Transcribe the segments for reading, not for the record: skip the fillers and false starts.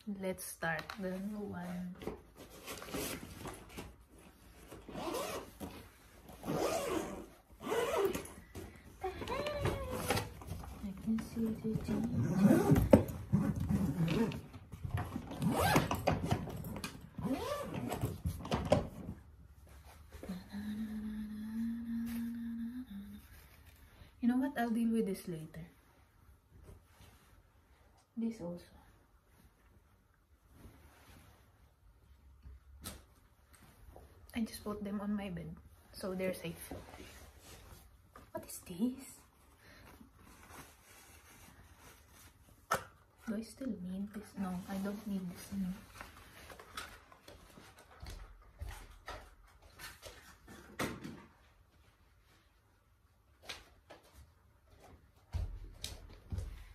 let's start the new one. I can see the You know what? I'll deal with this later. This also. I just put them on my bed, so they're safe. What is this? Do I still need this? No, I don't need this anymore.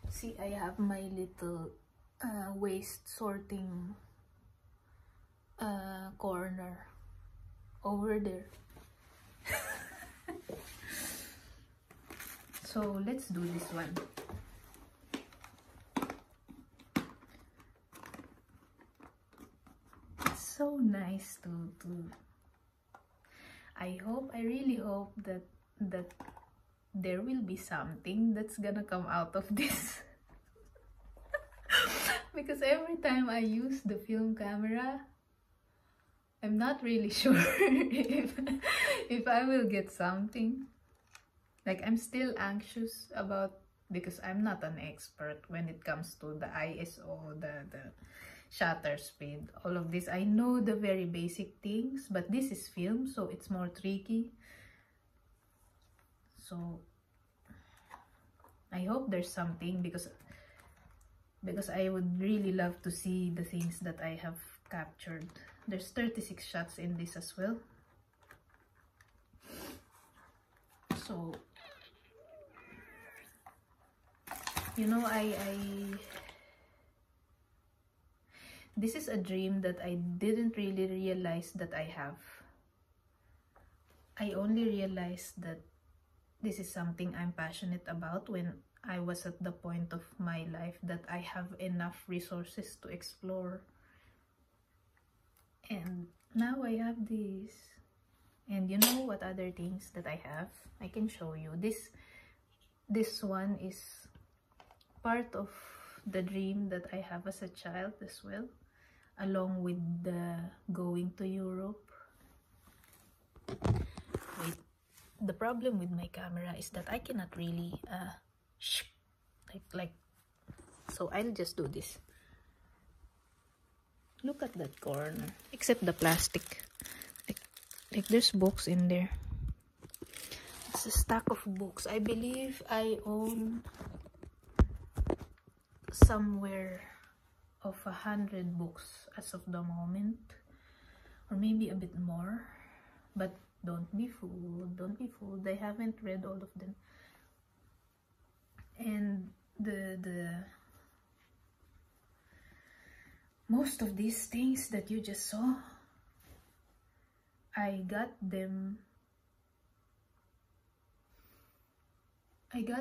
See, I have my little waste sorting corner over there. So let's do this one. It's so nice to I really hope that there will be something that's gonna come out of this. Because every time I use the film camera, I'm not really sure if I will get something. Like, I'm still anxious about, because I'm not an expert when it comes to the ISO, the shutter speed, all of this. I know the very basic things, but this is film, so it's more tricky. So I hope there's something, because I would really love to see the things that I have captured. There's 36 shots in this as well. So, you know, this is a dream that I didn't really realize that I have. I only realized that this is something I'm passionate about when I was at the point of my life that I have enough resources to explore. And now I have this. And you know what other things that I have? I can show you. This one is part of the dream that I have as a child as well, along with the going to Europe. Wait, the problem with my camera is that I cannot really like so I'll just do this. Look at that corner, except the plastic. Like there's books in there. It's a stack of books. I believe I own somewhere of 100 books as of the moment, or maybe a bit more, but don't be fooled, don't be fooled. I haven't read all of them. And the most of these things that you just saw, I got them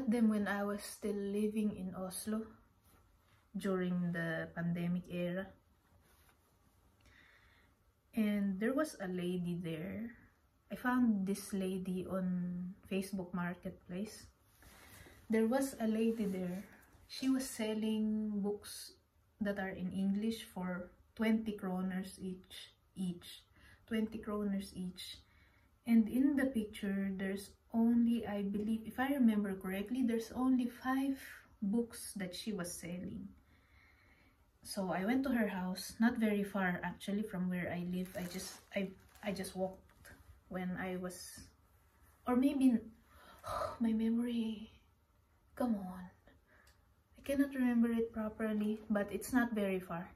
when I was still living in Oslo during the pandemic era. And there was a lady there. I found this lady on Facebook Marketplace. There was a lady there. She was selling books that are in English for 20 kroners each. 20 kroners each. And in the picture, there's only, I believe, if I remember correctly, there's only 5 books that she was selling. So I went to her house, not very far actually from where I live. I just walked when I was, or maybe, my memory, come on, I cannot remember it properly, but it's not very far.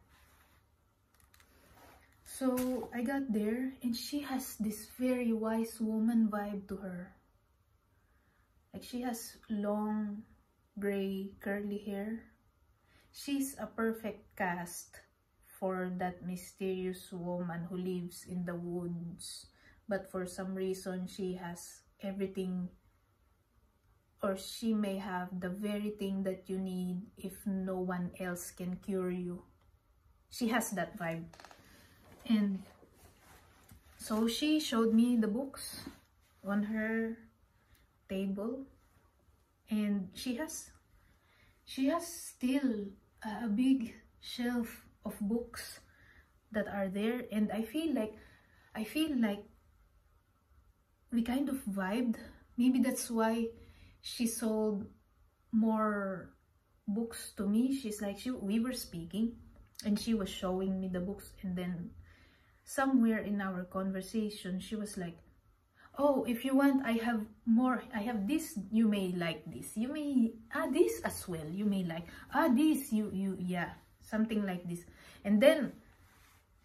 So I got there, and she has this very wise woman vibe to her. Like, she has long gray curly hair. She's a perfect cast for that mysterious woman who lives in the woods, but for some reason she has everything, or she may have the very thing that you need if no one else can cure you. she has that vibe. And so she showed me the books on her table, and she has still a big shelf of books that are there, and I feel like we kind of vibed. Maybe that's why she sold more books to me. She's like, we were speaking and she was showing me the books, and then somewhere in our conversation she was like, oh, if you want, I have more, I have this, you may like this, you may this as well, you may like this, you yeah, something like this. And then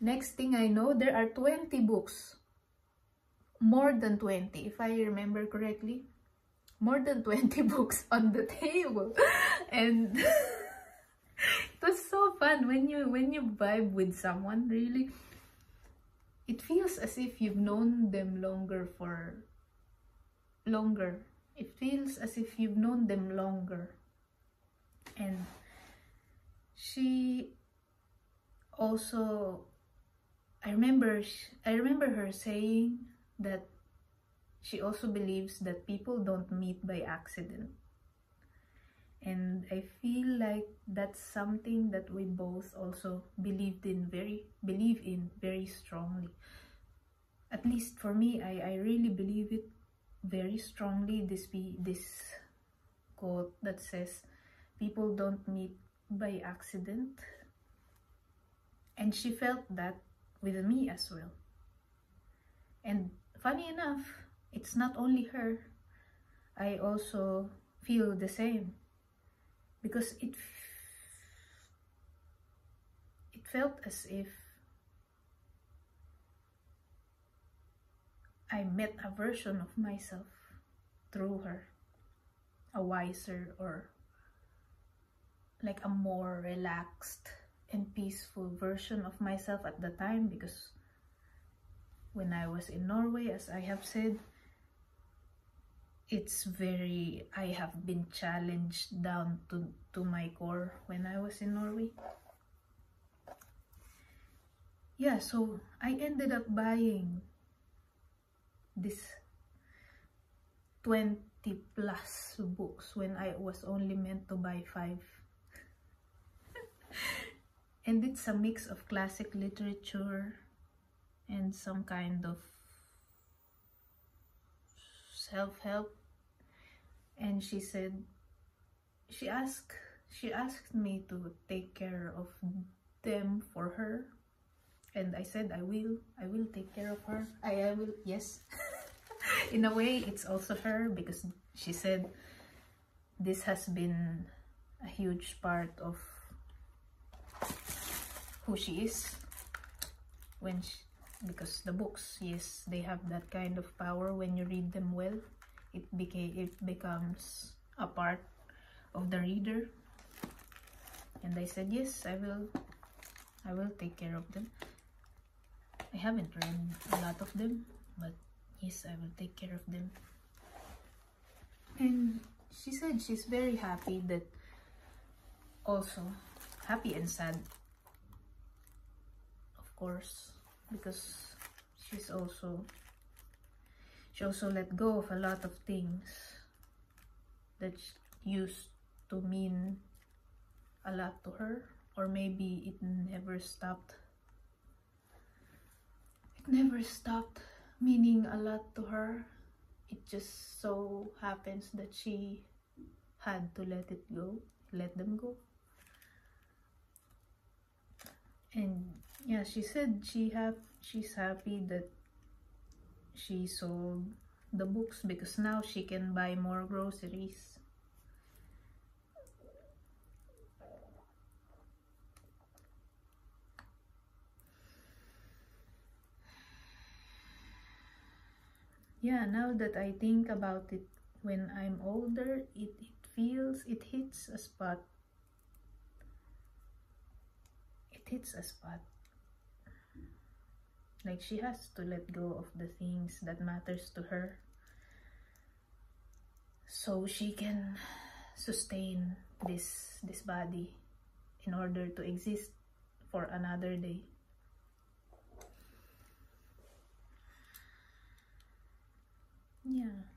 next thing I know, there are 20 books, more than 20 if I remember correctly, more than 20 books on the table. And it was so fun when you vibe with someone. Really, it feels as if you've known them longer. It feels as if you've known them longer. And she also, I remember her saying that she also believes that people don't meet by accident. And I feel like that's something that we both also believe in very strongly. At least for me, I really believe it very strongly. This quote that says people don't meet by accident. And she felt that with me as well. And funny enough, it's not only her. I also feel the same, because it felt as if I met a version of myself through her, a wiser, or like a more relaxed and peaceful version of myself at the time. Because when I was in Norway, as I have said, I have been challenged down to my core when I was in Norway. Yeah, so I ended up buying this 20 plus books when I was only meant to buy 5. And it's a mix of classic literature and some kind of self-help. And she asked me to take care of them for her, and I said I will take care of her. I will, yes. In a way, it's also her, because she said this has been a huge part of who she is because the books, yes, they have that kind of power. When you read them well, it becomes a part of the reader. And I said, yes, I will take care of them. I haven't read a lot of them, but yes, I will take care of them. And she said she's very happy, that also happy and sad, of course, because she also let go of a lot of things that used to mean a lot to her, or maybe it never stopped meaning a lot to her. It just so happens that she had to let them go. And yeah, she said she's happy that she sold the books, because now she can buy more groceries. Yeah, now that I think about it, when I'm older, it hits a spot. It hits a spot. Like, she has to let go of the things that matters to her, so she can sustain this body in order to exist for another day. Yeah.